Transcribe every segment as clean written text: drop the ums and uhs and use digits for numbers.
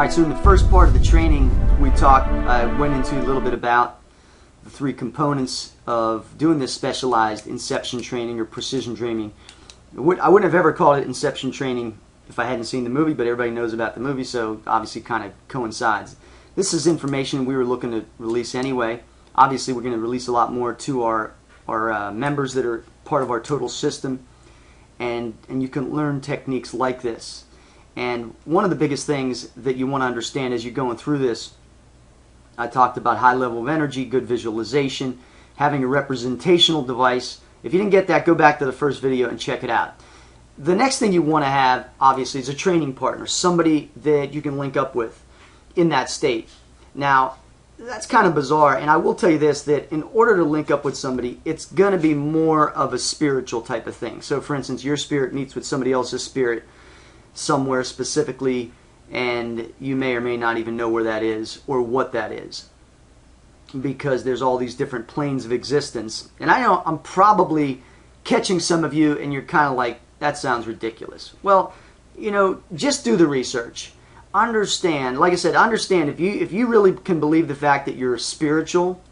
Alright, so in the first part of the training I went into a little bit about the three components of doing this specialized Inception training or precision dreaming. I wouldn't have ever called it Inception training if I hadn't seen the movie, but everybody knows about the movie, so obviously kind of coincides. This is information we were looking to release anyway. Obviously we're going to release a lot more to our members that are part of our total system, and you can learn techniques like this. And one of the biggest things that you want to understand as you're going through this, I talked about high level of energy, good visualization, having a representational device. If you didn't get that, go back to the first video and check it out. The next thing you want to have, obviously, is a training partner, somebody that you can link up with in that state. Now, that's kind of bizarre, and I will tell you this, that in order to link up with somebody, it's going to be more of a spiritual type of thing. So, for instance, your spirit meets with somebody else's spirit somewhere specifically, and you may or may not even know where that is or what that is, because there's all these different planes of existence. And I know I'm probably catching some of you and you're kind of like, that sounds ridiculous. Well, you know, just do the research. Understand, like I said, understand if you really can believe the fact that you're spiritual,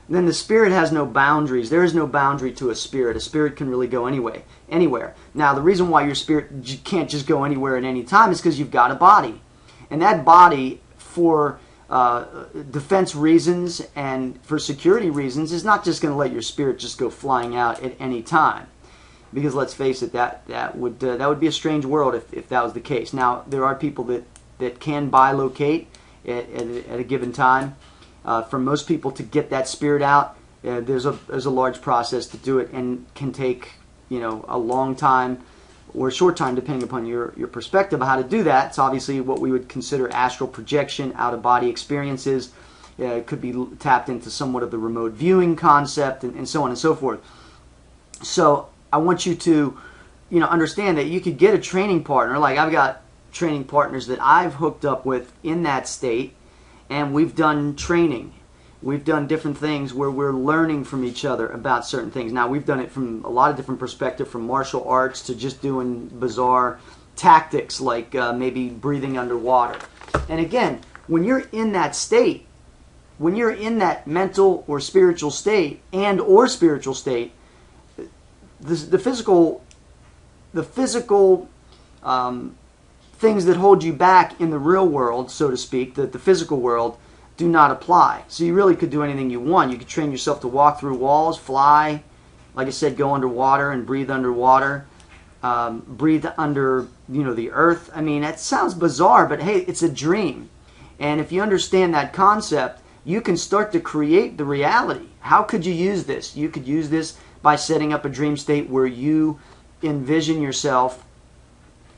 then the spirit has no boundaries. There is no boundary to a spirit. A spirit can really go anywhere. Now, the reason why your spirit can't just go anywhere at any time is because you've got a body. And that body, for defense reasons and for security reasons, is not just going to let your spirit just go flying out at any time. Because let's face it, that would be a strange world if that was the case. Now, there are people that can bilocate at a given time. For most people to get that spirit out, there's a large process to do it, and can take, you know, a long time or a short time depending upon your perspective of how to do that. It's obviously what we would consider astral projection, out-of-body experiences. It could be tapped into somewhat of the remote viewing concept, and so on and so forth. So I want you to, you know, understand that you could get a training partner. Like I've got training partners that I've hooked up with in that state, and we've done training. We've done different things where we're learning from each other about certain things. Now, we've done it from a lot of different perspectives, from martial arts to just doing bizarre tactics like maybe breathing underwater. And again, when you're in that state, when you're in that mental or spiritual state or spiritual state, the physical things that hold you back in the real world, so to speak, the physical world, do not apply. So you really could do anything you want. You could train yourself to walk through walls, fly, like I said, go underwater and breathe underwater, breathe under, you know, the earth. I mean, that sounds bizarre, but hey, it's a dream. And if you understand that concept, you can start to create the reality. How could you use this? You could use this by setting up a dream state where you envision yourself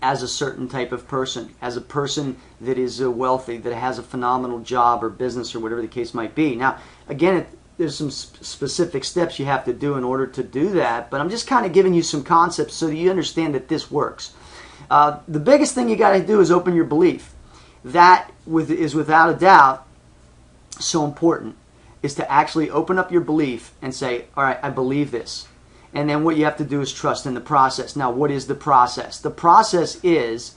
as a certain type of person, as a person that is wealthy, that has a phenomenal job or business or whatever the case might be. Now, again, there's some specific steps you have to do in order to do that, but I'm just kind of giving you some concepts so that you understand that this works. The biggest thing you got to do is open your belief. That is without a doubt so important, is to actually open up your belief and say, all right, I believe this. And then what you have to do is trust in the process. Now, what is the process? The process is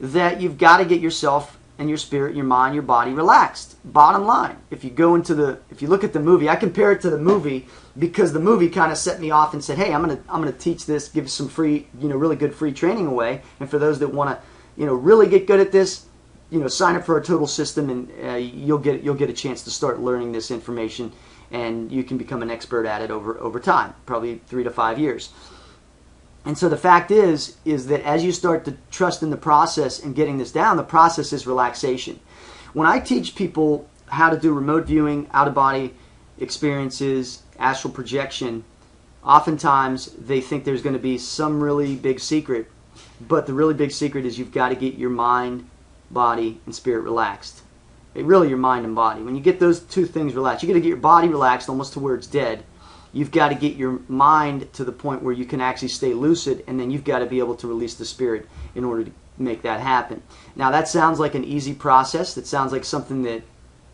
that you've got to get yourself and your spirit, your mind, your body relaxed. Bottom line, if you look at the movie, I compare it to the movie because the movie kind of set me off and said, hey, I'm gonna teach this, give some free, you know, really good free training away. And for those that want to, you know, really get good at this, you know, sign up for our total system, and you'll get a chance to start learning this information. And you can become an expert at it over time, probably 3 to 5 years. And so the fact is that as you start to trust in the process and getting this down, the process is relaxation. When I teach people how to do remote viewing, out-of-body experiences, astral projection, oftentimes they think there's going to be some really big secret. But the really big secret is you've got to get your mind, body, and spirit relaxed. Really, your mind and body. When you get those two things relaxed, you got to get your body relaxed almost to where it's dead. You've got to get your mind to the point where you can actually stay lucid, and then you've got to be able to release the spirit in order to make that happen. Now, that sounds like an easy process. That sounds like something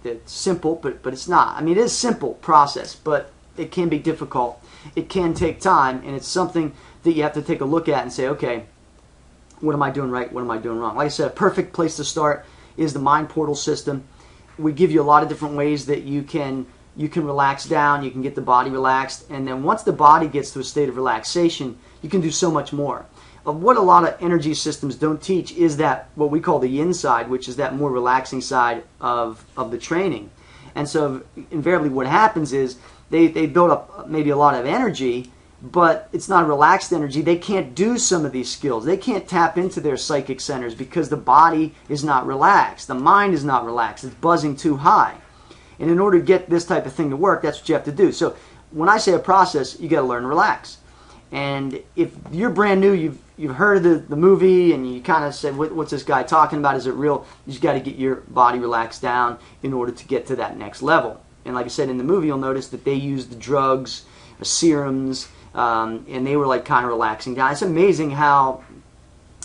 that's simple, but it's not. I mean, it is a simple process, but it can be difficult. It can take time, and it's something that you have to take a look at and say, okay, what am I doing right? What am I doing wrong? Like I said, a perfect place to start is the mind portal system. We give you a lot of different ways that you can relax down, you can get the body relaxed, and then once the body gets to a state of relaxation, you can do so much more. What a lot of energy systems don't teach is that what we call the yin side, which is that more relaxing side of the training. And so invariably what happens is they build up maybe a lot of energy, but it's not relaxed energy. They can't do some of these skills. They can't tap into their psychic centers because the body is not relaxed. The mind is not relaxed. It's buzzing too high. And in order to get this type of thing to work, that's what you have to do. So when I say a process, you got to learn to relax. And if you're brand new, you've heard of the movie and you kind of said, what's this guy talking about? Is it real? You just got to get your body relaxed down in order to get to that next level. And like I said, in the movie, you'll notice that they used the drugs, the serums, and they were like kind of relaxing down. It's amazing how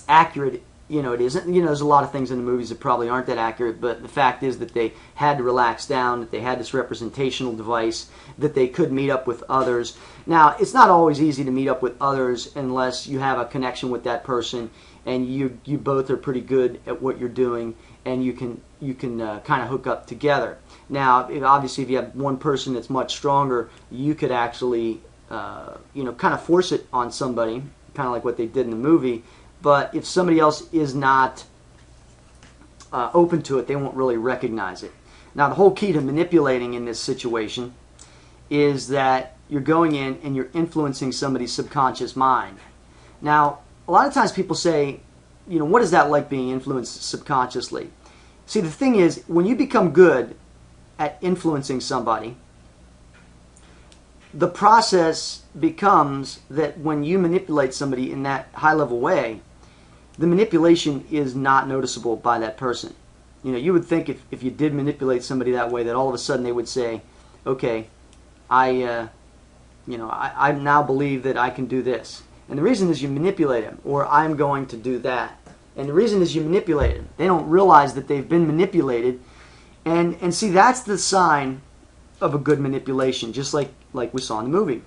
accurate it is. There's a lot of things in the movies that probably aren't that accurate, but the fact is that they had to relax down, that they had this representational device, that they could meet up with others. Now, it's not always easy to meet up with others unless you have a connection with that person and you both are pretty good at what you're doing and you can kind of hook up together. Now, obviously, if you have one person that's much stronger, you could actually kind of force it on somebody, kind of like what they did in the movie. But if somebody else is not open to it, they won't really recognize it. Now, the whole key to manipulating in this situation is that you're going in and you're influencing somebody's subconscious mind. Now, a lot of times people say, what is that like being influenced subconsciously? See, the thing is, when you become good at influencing somebody, the process becomes that when you manipulate somebody in that high-level way, the manipulation is not noticeable by that person. You would think if you did manipulate somebody that way, that all of a sudden they would say, okay, I now believe that I can do this. And the reason is you manipulate them, or I'm going to do that. And the reason is you manipulate them. They don't realize that they've been manipulated. And see, that's the sign of a good manipulation, just like we saw in the movie,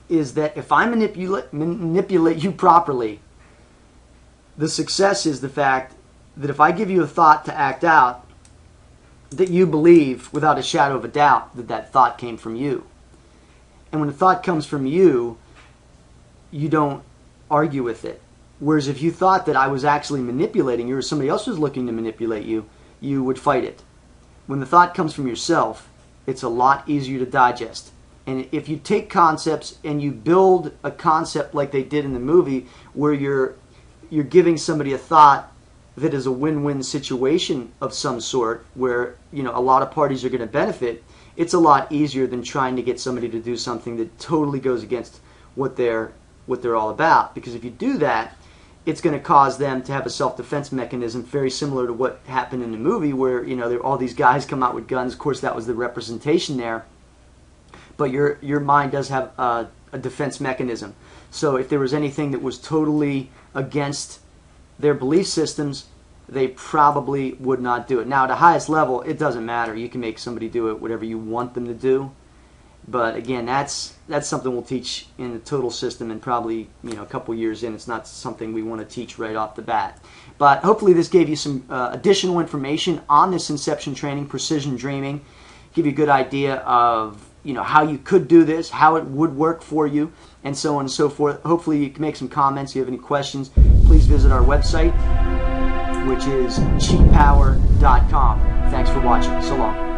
is that if I manipulate you properly, the success is the fact that if I give you a thought to act out, that you believe without a shadow of a doubt that that thought came from you. And when the thought comes from you, you don't argue with it. Whereas if you thought that I was actually manipulating you or somebody else was looking to manipulate you, you would fight it. When the thought comes from yourself, it's a lot easier to digest. And if you take concepts and you build a concept like they did in the movie, where you're giving somebody a thought that is a win-win situation of some sort, where a lot of parties are going to benefit, it's a lot easier than trying to get somebody to do something that totally goes against what they're all about. Because if you do that, it's going to cause them to have a self-defense mechanism very similar to what happened in the movie, where all these guys come out with guns. Of course, that was the representation there, but your mind does have a defense mechanism. So if there was anything that was totally against their belief systems, they probably would not do it. Now, at the highest level, it doesn't matter. You can make somebody do it whatever you want them to do. But again, that's something we'll teach in the total system, and probably a couple years in. It's not something we want to teach right off the bat. But hopefully this gave you some additional information on this Inception training, precision dreaming. Give you a good idea of how you could do this, how it would work for you, and so on and so forth. Hopefully you can make some comments. If you have any questions, please visit our website, which is cheatpower.com. Thanks for watching. So long.